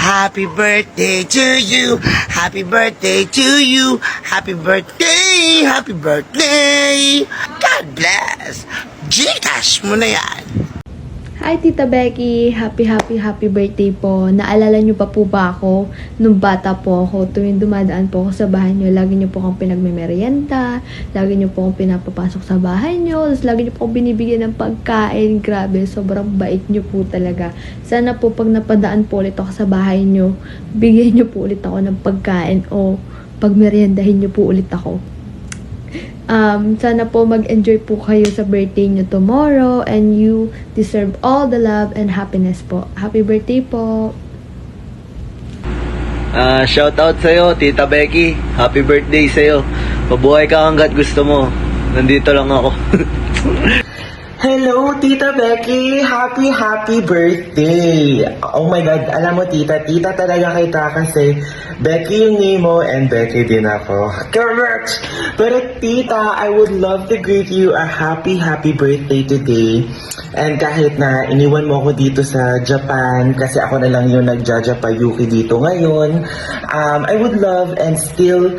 Happy birthday to you. Happy birthday to you. Happy birthday. Happy birthday. God bless. Gcash mo na yan. Hi Tita Becky! Happy birthday po. Naalala niyo pa po ba ako nung bata po ako? Tuwing dumadaan po ako sa bahay niyo, lagi niyo po akong pinagmemeryenta, lagi niyo po akong pinapapasok sa bahay niyo, tapos lagi niyo po akong binibigyan ng pagkain. Grabe, sobrang bait niyo po talaga. Sana po pag napadaan po ulit ako sa bahay niyo, bigyan niyo po ulit ako ng pagkain o pagmeryendahin niyo po ulit ako. Sana po mag-enjoy po kayo sa birthday nyo tomorrow and you deserve all the love and happiness po. Happy birthday po! Shout out sa'yo, Tita Becky. Happy birthday sa'yo. Mabuhay ka hanggat gusto mo. Nandito lang ako. Hello, Tita Becky! Happy birthday! Oh my God, alam mo tita talaga kita kasi Becky yung name mo and Becky din ako. Correct! Pero tita, I would love to greet you a happy birthday today. And kahit na iniwan mo ako dito sa Japan kasi ako na lang yung nagja-Japayuki dito ngayon, I would love and still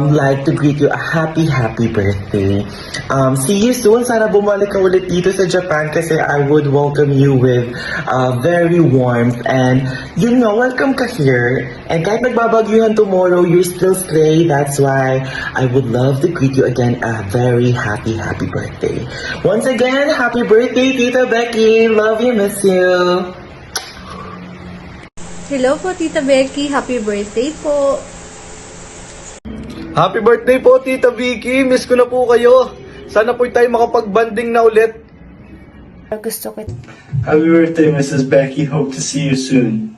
like to greet you a happy birthday. See you soon. Sana bumalik ka ulit dito sa Japan kasi I would welcome you with very warmth and yun nga, welcome ka here. And kahit nagbabagyuhan tomorrow, you're still stay. That's why I would love to greet you again a very happy birthday. Once again, happy birthday, Tita Becky. Love you, miss you. Hello po Tita Becky! Happy birthday po! Happy birthday po, Tita Vicky. Miss ko na po kayo. Sana po tayo makapag-banding na ulit. Gusto ko Happy birthday, Mrs. Becky. Hope to see you soon.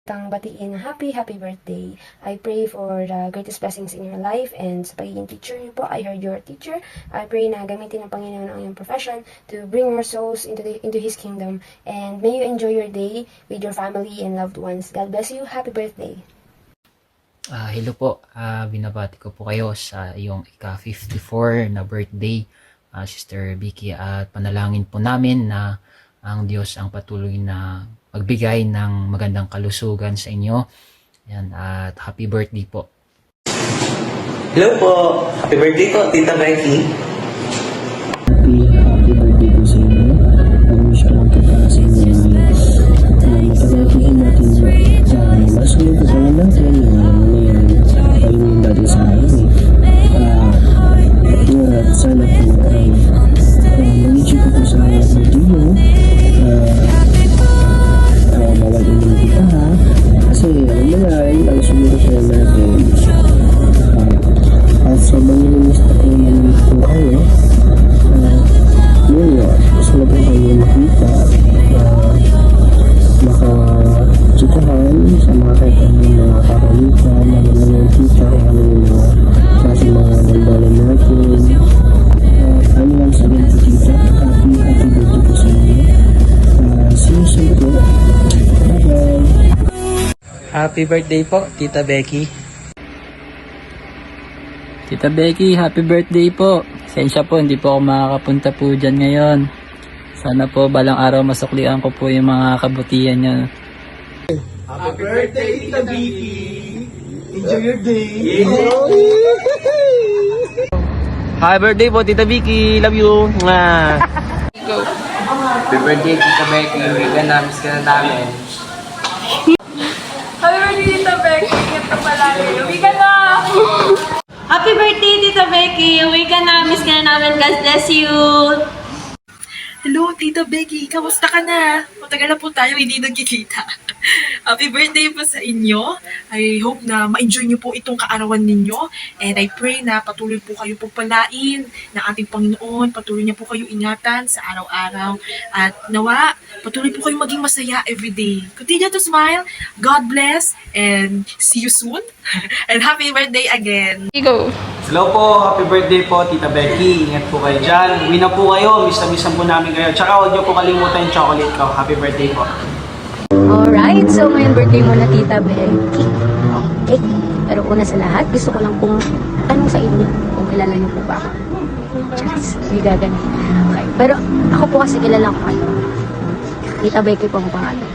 Tang batiin happy birthday. I pray for the greatest blessings in your life and sa pagiging teacher niyo po, I heard your teacher. I pray na gamitin ng Panginoon ang iyong profession to bring more souls into His kingdom. And may you enjoy your day with your family and loved ones. God bless you. Happy birthday. Hello po, binabati ko po kayo sa iyong ika-54 na birthday, Sister Vicky, at panalangin po namin na ang Diyos ang patuloy na magbigay ng magandang kalusugan sa inyo. Yan, at happy birthday po. Hello po. Happy birthday po, Tita Becky. Happy birthday po sa inyo. Wish ko lang po para sa inyo matagatiin natin masunod ko sa natin ayun yung dati sa akin at sana po mag-issue ko po sa video bawal inom kita ha kasi alam mo na ang sumuro ko natin at sa mga minista ko naman po kayo yun nga gusto na po kayo makita makachikahan sa mga kaitan ng mga kakalitan na mga kita kung ano yung mga klase mga daldalan natin ano lang sa rin po kita happy birthday po sa inyo see you soon po. Bye-bye. Happy birthday po, Tita Becky. Tita Becky, happy birthday po. Sensya po, hindi po ako makakapunta po dyan ngayon. Sana po balang araw masuklian ko po yung mga kabutihan niyo. Happy birthday, Tita Vicky. Enjoy your day. Happy birthday po, Tita Vicky. Love you. Happy birthday, Tita Becky. Weekend na, miss ka na namin. Happy birthday, Tita Becky. Ingat ka palagi. Uwi ka na! Happy birthday, Tita Becky. Uwi ka na. Miss ka na namin. God bless you. Hello, Tita Becky. Kamusta ka na? Matagal na po tayo hindi nagkikita. Happy birthday po sa inyo. I hope na ma-enjoy niyo po itong kaarawan ninyo. And I pray na patuloy po kayo pagpalain ng ating Panginoon. Patuloy niya po kayo ingatan sa araw-araw. At nawa, patuloy po kayo maging masaya everyday. Continue to smile. God bless. And see you soon. And happy birthday again. Go. Hello po, happy birthday po, Tita Becky. Ingat po kayo dyan. Uwi na po kayo. Miss na missan po namin kayo. Tsaka huwag niyo po kalimutan yung chocolate ko. Happy birthday po. Alright, so ngayon birthday mo na Tita Becky. Okay, pero una sa lahat, gusto ko lang pong tanong sa inyo kung kilala niyo po ba ako. Charis, hindi gagana. Okay, pero ako po kasi kilala ko kayo. Tita Becky po ang pangalan.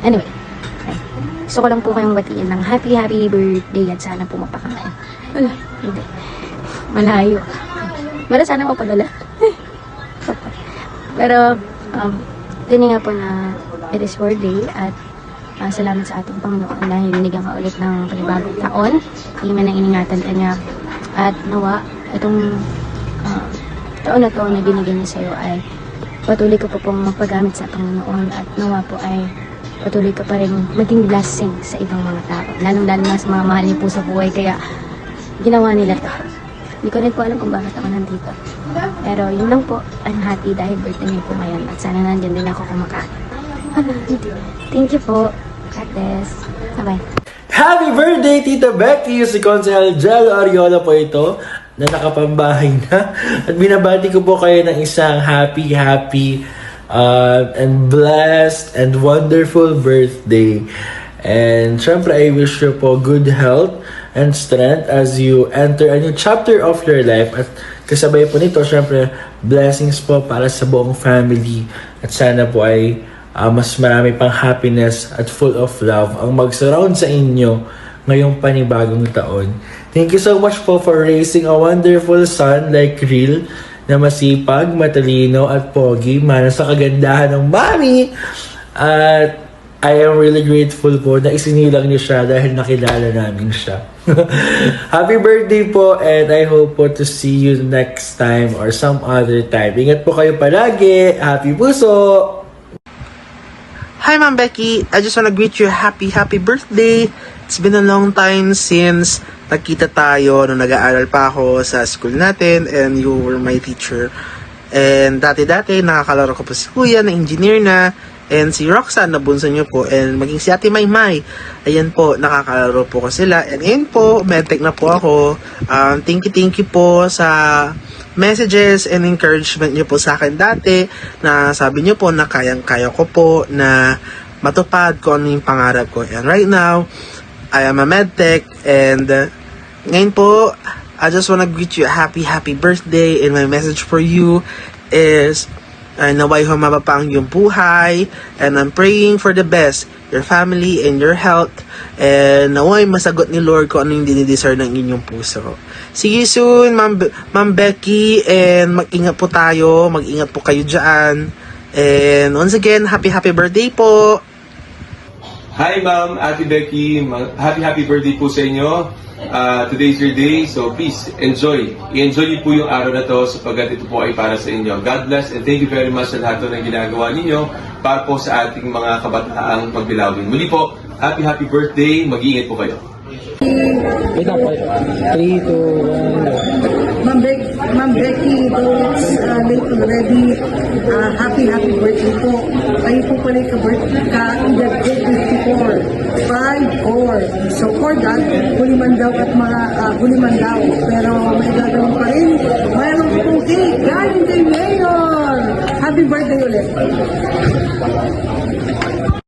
Anyway, ay, gusto ko lang po kayong batiin ng happy birthday at sana po mapakakain. Wala, hindi. Malayo. Wala, sana mapadala. Pero, tinig nga po na it is your day at salamat sa ating Panginoon dahil binigyan ka ulit ng panibagong taon. Hindi man ang iningatan ka niya. At nawa, itong taon na to na binigyan niya sa'yo ay patuloy ka po pong magpagamit sa Panginoon at nawa po ay patuloy ka pa rin maging blessing sa ibang mga tao. Lalong-lalo na sa mga mahal niyo po sa buhay kaya ginawa nila to. Hindi ko rin po alam kung bakit ako nandito. Pero yun lang po, I'm happy dahil birthday niyo po ngayon at sana nandiyan din ako kumakain. Thank you po. God bless. Bye-bye. Happy birthday, Tita Becky! Si Consehal Jel Ariola po ito na nakapambahay na. At binabati ko po kayo ng isang happy and blessed and wonderful birthday. And syempre, I wish you po good health and strength as you enter a new chapter of your life. At kasabay po nito, syempre, blessings po para sa buong family. At sana po ay mas marami pang happiness at full of love ang mag-surround sa inyo ngayong panibagong taon. Thank you so much po for raising a wonderful son like Real na masipag, matalino at pogi, mana sa kagandahan ng mami. At I am really grateful po na isinilang niyo siya dahil nakilala namin siya. Happy birthday po and I hope po to see you next time or some other time. Ingat po kayo palagi. Happy puso! Hi, Ma'am Becky. I just wanna greet you happy birthday. It's been a long time since nagkita tayo nung nag-aaral pa ako sa school natin and you were my teacher. And dati-dati, nakakalaro ko pa si Kuya na engineer na and si Roxanne na bunso niyo po and maging si Ate Maymay. Ayan po, nakakalaro po ko sila. And ayun po, medtech na po ako. Thank you po sa messages and encouragement niyo po sa akin dati na sabi niyo po na kayang-kaya ko po na matupad ko ano yung pangarap ko. And right now, I am a medtech and ngayon po, I just wanna greet you a happy birthday and my message for you is naway humaba pa ang iyong buhay and I'm praying for the best, your family and your health and naway masagot ni Lord kung ano yung dinideserve ng inyong puso. See you soon, Ma'am Becky, and mag-ingat po tayo, mag-ingat po kayo dyan. And once again, happy birthday po! Hi Ma'am, Ate Becky, happy birthday po sa inyo. Today's your day, so please enjoy. I-enjoy niyo po yung araw na to sapagkat ito po ay para sa inyo. God bless and thank you very much sa lahat ng ginagawa ninyo para po sa ating mga kabataang pagbilawin. Muli po, happy birthday, mag-iingat po kayo. Wait lang po. 3, 2, 1. Ma'am Becky, though it's late already, happy birthday po. Kayo po pala ka-edad 54. 5 or so for that, huli man daw at mga huli man daw. Pero